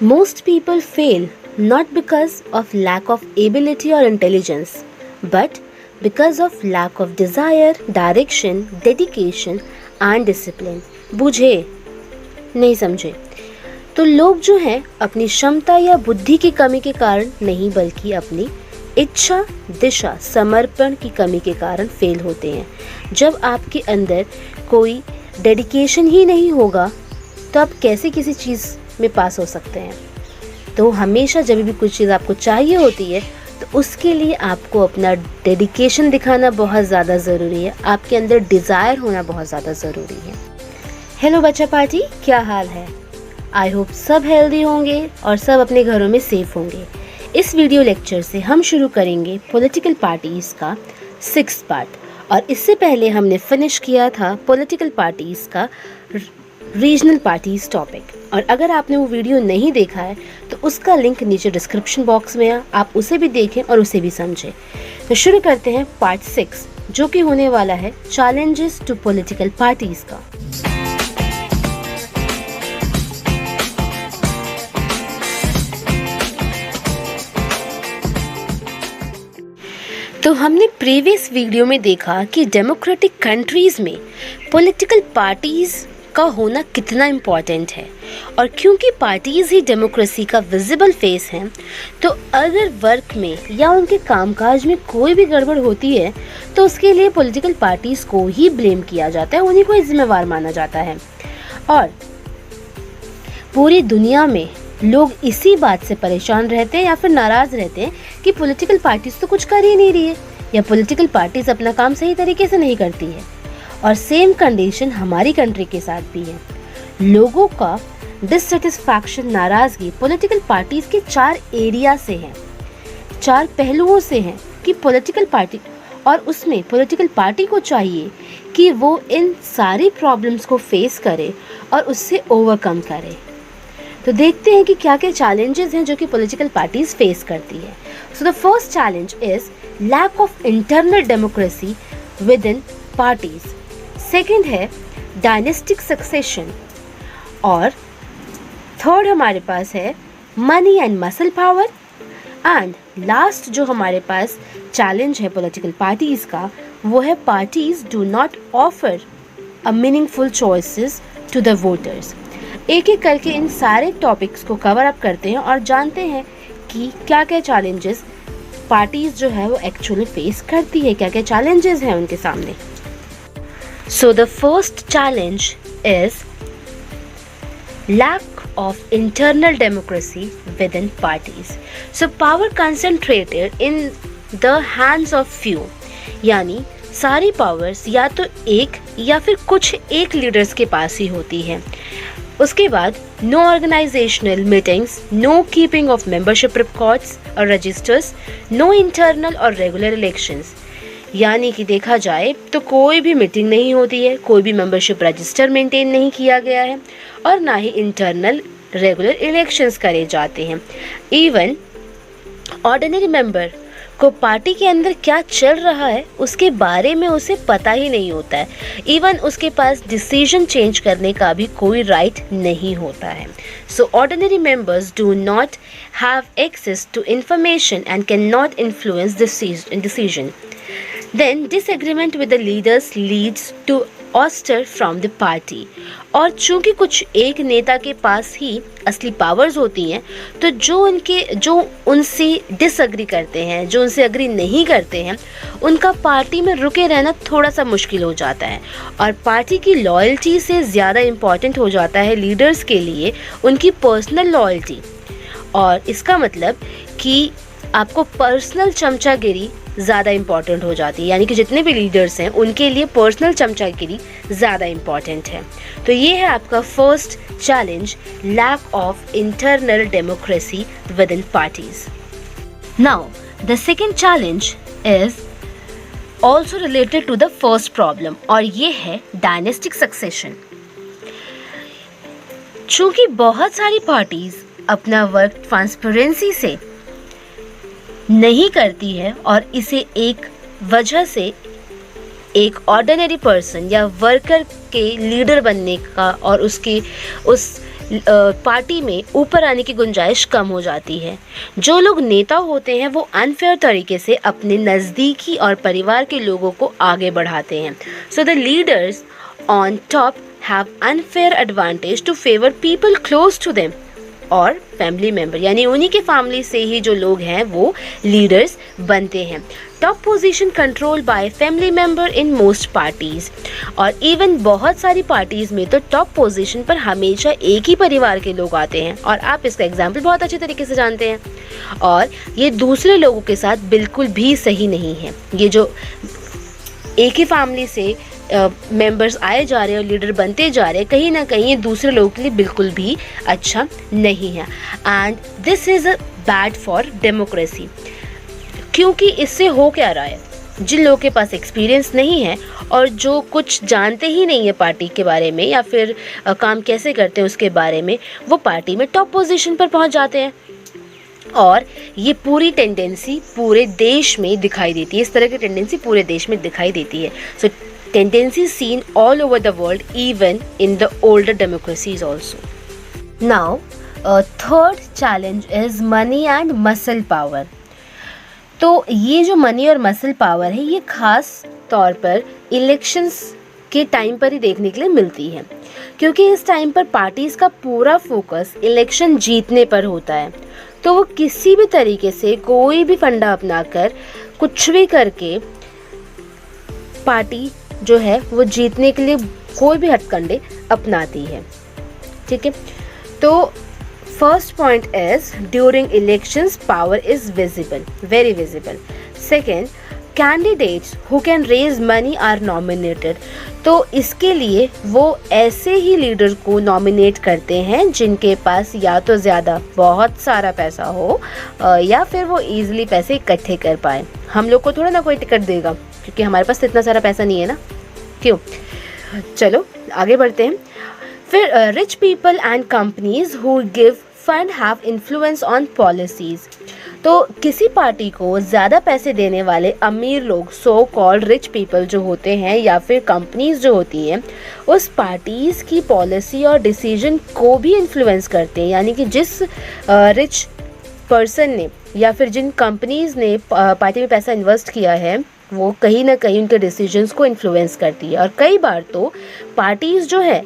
Most people fail not because of lack of ability or intelligence, but because of lack of desire, direction, dedication and discipline. बुझे नहीं समझे। तो लोग जो हैं अपनी क्षमता या बुद्धि की कमी के कारण नहीं बल्कि अपनी इच्छा, दिशा, समर्पण की कमी के कारण फेल होते हैं। जब आपके अंदर कोई डेडिकेशन ही नहीं होगा तो आप कैसे किसी चीज़ में पास हो सकते हैं। तो हमेशा जब भी कुछ चीज़ आपको चाहिए होती है तो उसके लिए आपको अपना डेडिकेशन दिखाना बहुत ज़्यादा ज़रूरी है, आपके अंदर डिज़ायर होना बहुत ज़्यादा ज़रूरी है। हेलो बच्चा पार्टी, क्या हाल है? आई होप सब हेल्दी होंगे और सब अपने घरों में सेफ होंगे। इस वीडियो लेक्चर से हम शुरू करेंगे पॉलिटिकल पार्टीज़ का 6th पार्ट, और इससे पहले हमने फिनिश किया था पॉलिटिकल पार्टीज़ का रीजनल पार्टीज टॉपिक। और अगर आपने वो वीडियो नहीं देखा है तो उसका लिंक नीचे डिस्क्रिप्शन बॉक्स में है, आप उसे भी देखें और उसे भी समझें। तो शुरू करते हैं पार्ट 6, जो कि होने वाला है चैलेंजेस टू पॉलिटिकल पार्टीज का। तो हमने प्रीवियस वीडियो में देखा कि डेमोक्रेटिक कंट्रीज़ में पॉलिटिकल पार्टीज़ का होना कितना इम्पॉर्टेंट है, और क्योंकि पार्टीज़ ही डेमोक्रेसी का विजिबल फेस हैं, तो अगर वर्क में या उनके कामकाज में कोई भी गड़बड़ होती है तो उसके लिए पॉलिटिकल पार्टीज़ को ही ब्लेम किया जाता है, उन्हीं को ही जिम्मेवार माना जाता है। और पूरी दुनिया में लोग इसी बात से परेशान रहते हैं या फिर नाराज़ रहते हैं कि पॉलिटिकल पार्टीज़ तो कुछ कर ही नहीं रही है, या पॉलिटिकल पार्टीज़ अपना काम सही तरीके से नहीं करती है। और सेम कंडीशन हमारी कंट्री के साथ भी है। लोगों का डिससेटिस्फैक्शन, नाराज़गी पॉलिटिकल पार्टीज़ के 4 एरिया से हैं, 4 पहलुओं से हैं कि पॉलिटिकल पार्टी, और उसमें पॉलिटिकल पार्टी को चाहिए कि वो इन सारी प्रॉब्लम्स को फेस करे और उससे ओवरकम करे। तो देखते हैं कि क्या क्या चैलेंजेस हैं जो कि पॉलिटिकल पार्टीज फेस करती है। So the first challenge is lack of internal democracy within parties. Second है डायनेस्टिक सक्सेशन, और थर्ड हमारे पास है money and muscle power, and last जो हमारे पास चैलेंज है पॉलिटिकल पार्टीज का वो है parties do not offer a meaningful choices to the voters. एक एक करके इन सारे टॉपिक्स को कवर अप करते हैं और जानते हैं कि क्या क्या चैलेंजेस पार्टीज जो है वो एक्चुअली फेस करती है, क्या क्या चैलेंजेस हैं उनके सामने। सो the first challenge is lack of internal democracy within parties. So power concentrated in the hands of few, यानी सारी पावर्स या तो एक या फिर कुछ एक लीडर्स के पास ही होती है। उसके बाद no organisational meetings, no keeping of membership records और रजिस्टर्स, नो इंटरनल और रेगुलर इलेक्शंस, यानी कि देखा जाए तो कोई भी मीटिंग नहीं होती है, कोई भी मेंबरशिप रजिस्टर मेंटेन नहीं किया गया है और ना ही इंटरनल रेगुलर इलेक्शंस करे जाते हैं। इवन ऑर्डिनरी मेंबर को पार्टी के अंदर क्या चल रहा है उसके बारे में उसे पता ही नहीं होता है। इवन उसके पास डिसीजन चेंज करने का भी कोई राइट नहीं होता है। So ordinary members do not have access to information and can not influence decision. Then disagreement with the leaders leads to ouster from the party। और चूंकि कुछ एक नेता के पास ही असली पावर्स होती हैं, तो जो उनसे डिसएग्री करते हैं, जो उनसे एग्री नहीं करते हैं, उनका पार्टी में रुके रहना थोड़ा सा मुश्किल हो जाता है। और पार्टी की लॉयल्टी से ज़्यादा इम्पॉर्टेंट हो जाता है लीडर्स के लिए उनकी पर्सनल लॉयल्टी। और इसका मतलब कि आपको पर्सनल चमचागिरी ज़्यादा इम्पॉर्टेंट हो जाती है, यानी कि जितने भी लीडर्स हैं उनके लिए पर्सनल चमचागिरी ज़्यादा इम्पॉर्टेंट है। तो ये है आपका first challenge, lack of internal democracy within parties. Now the second challenge is also related to the first problem, और ये है डायनेस्टिक सक्सेशन। चूँकि बहुत सारी पार्टीज अपना वर्क ट्रांसपेरेंसी से नहीं करती है और इसे एक वजह से एक ऑर्डिनरी पर्सन या वर्कर के लीडर बनने का और उसके उस पार्टी में ऊपर आने की गुंजाइश कम हो जाती है। जो लोग नेता होते हैं वो अनफेयर तरीके से अपने नज़दीकी और परिवार के लोगों को आगे बढ़ाते हैं। So the leaders on top have unfair advantage to favour people close to them और फैमिली मेंबर, यानी उन्हीं के फैमिली से ही जो लोग हैं वो लीडर्स बनते हैं। Top position control by family member in most parties, और इवन बहुत सारी पार्टीज में तो टॉप पोजीशन पर हमेशा एक ही परिवार के लोग आते हैं, और आप इसका एग्जाम्पल बहुत अच्छे तरीके से जानते हैं। और ये दूसरे लोगों के साथ बिल्कुल भी सही नहीं है। ये जो एक ही फैमिली से मेंबर्स आए जा रहे हैं और लीडर बनते जा रहे हैं, कहीं ना कहीं ये दूसरे लोगों के लिए बिल्कुल भी अच्छा नहीं है। And this is bad for democracy, क्योंकि इससे हो क्या रहा है, जिन लोगों के पास एक्सपीरियंस नहीं है और जो कुछ जानते ही नहीं है पार्टी के बारे में या फिर काम कैसे करते हैं उसके बारे में, वो पार्टी में टॉप पोजीशन पर पहुंच जाते हैं। और ये पूरी टेंडेंसी पूरे देश में दिखाई देती है, इस तरह की टेंडेंसी पूरे देश में दिखाई देती है। सो tendency seen all over the world, even in the older democracies also. Now, third challenge is money and muscle power. तो ये जो मनी और मसल पावर है ये खास तौर पर इलेक्शंस के टाइम पर ही देखने के लिए मिलती है, क्योंकि इस टाइम पर पार्टीज का पूरा फोकस इलेक्शन जीतने पर होता है। तो वो किसी भी तरीके से कोई भी फंडा अपनाकर कुछ भी करके पार्टी जो है वो जीतने के लिए कोई भी हथकंडे अपनाती है। ठीक है, तो first point is during elections power is visible, very visible. Second, candidates who can raise money are nominated. तो इसके लिए वो ऐसे ही लीडर को नॉमिनेट करते हैं जिनके पास या तो ज़्यादा बहुत सारा पैसा हो या फिर वो ईजिली पैसे इकट्ठे कर पाए। हम लोग को थोड़ा ना कोई टिकट देगा, क्योंकि हमारे पास तो इतना सारा पैसा नहीं है ना, क्यों। चलो आगे बढ़ते हैं। फिर rich people and companies who give fund have influence on policies. तो किसी पार्टी को ज़्यादा पैसे देने वाले अमीर लोग, सो कॉल्ड रिच पीपल जो होते हैं, या फिर कंपनीज जो होती हैं, उस पार्टीज़ की पॉलिसी और डिसीजन को भी इन्फ्लुएंस करते हैं। यानी कि जिस रिच पर्सन ने या फिर जिन कंपनीज़ ने पार्टी में पैसा इन्वेस्ट किया है वो कहीं ना कहीं उनके डिसीजंस को इन्फ्लुएंस करती है। और कई बार तो पार्टीज़ जो है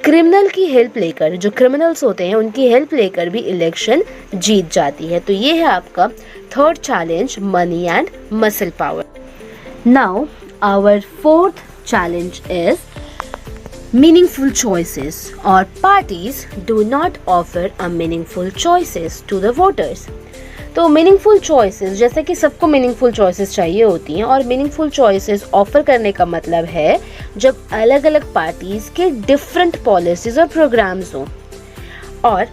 क्रिमिनल की हेल्प लेकर, जो क्रिमिनल्स होते हैं उनकी हेल्प लेकर भी इलेक्शन जीत जाती है। तो ये है आपका third challenge, money and muscle power. Now our fourth challenge is meaningful choices, or parties do not offer a meaningful choices to the voters. तो मीनिंगफुल चॉइसेस, जैसे कि सबको मीनिंगफुल चॉइसेस चाहिए होती हैं, और मीनिंगफुल चॉइसेस ऑफर करने का मतलब है जब अलग अलग पार्टीज़ के डिफरेंट पॉलिसीज़ और प्रोग्राम्स हों, और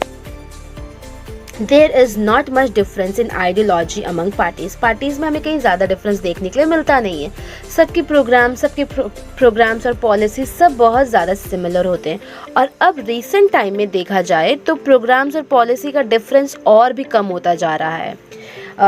there is not much difference in ideology among parties में हमें कहीं ज़्यादा डिफरेंस देखने के लिए मिलता नहीं है। सबके प्रोग्राम्स और पॉलिसीज सब बहुत ज़्यादा सिमिलर होते हैं। और अब रिसेंट टाइम में देखा जाए तो प्रोग्राम्स और पॉलिसी का डिफरेंस और भी कम होता जा रहा है।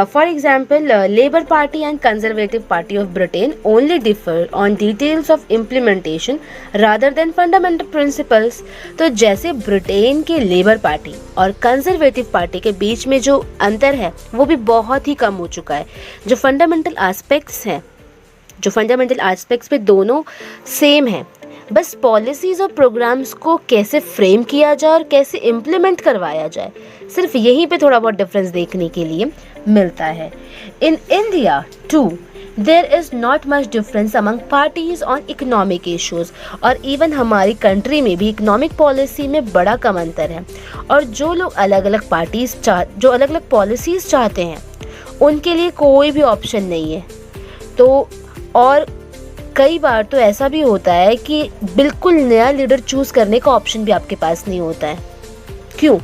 For example, labour party and conservative party of Britain only differ on details of implementation rather than fundamental principles. तो जैसे ब्रिटेन के लेबर पार्टी और कंजर्वेटिव पार्टी के बीच में जो अंतर है वो भी बहुत ही कम हो चुका है। जो फंडामेंटल एस्पेक्ट्स पे दोनों सेम हैं, बस पॉलिसीज़ और प्रोग्राम्स को कैसे फ्रेम किया जाए और कैसे इम्प्लीमेंट करवाया जाए, सिर्फ यहीं पे थोड़ा बहुत डिफरेंस देखने के लिए मिलता है। In India too there is not much difference among parties on economic issues, और इवन हमारी कंट्री में भी इकोनॉमिक पॉलिसी में बड़ा कम अंतर है। और जो लोग अलग अलग पॉलिसीज़ चाहते हैं उनके लिए कोई भी ऑप्शन नहीं है। तो और कई बार तो ऐसा भी होता है कि बिल्कुल नया लीडर चूज़ करने का ऑप्शन भी आपके पास नहीं होता है। क्यों?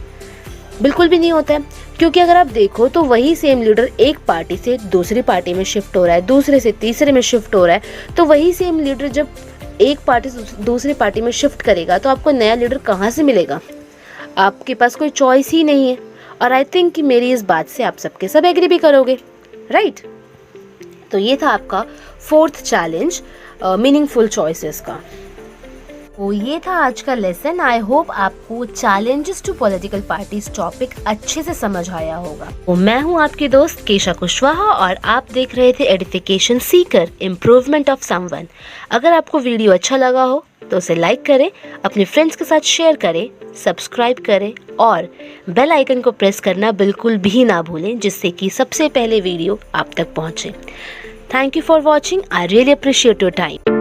बिल्कुल भी नहीं होता है, क्योंकि अगर आप देखो तो वही सेम लीडर एक पार्टी से दूसरी पार्टी में शिफ्ट हो रहा है, दूसरे से तीसरे में शिफ्ट हो रहा है। तो वही सेम लीडर जब एक पार्टी से दूसरी पार्टी में शिफ्ट करेगा तो आपको नया लीडर कहाँ से मिलेगा? आपके पास कोई चॉइस ही नहीं है। और आई थिंक कि मेरी इस बात से आप सबके सब एग्री भी करोगे, राइट? तो ये था आपका फोर्थ चैलेंज मीनिंगफुल चॉइसेस का। तो ये था आज का लेसन। आई होप आपको challenges to political parties topic अच्छे से समझ आया होगा। तो मैं हूँ आपकी दोस्त केशा कुशवाहा और आप देख रहे थे edification Sikar, improvement of someone. अगर आपको वीडियो अच्छा लगा हो तो उसे लाइक करें, अपने फ्रेंड्स के साथ शेयर करें, सब्सक्राइब करें और बेल आइकन को प्रेस करना बिल्कुल भी ना भूलें, जिससे कि सबसे पहले वीडियो आप तक पहुंचे। Thank you for watching. I really appreciate your time.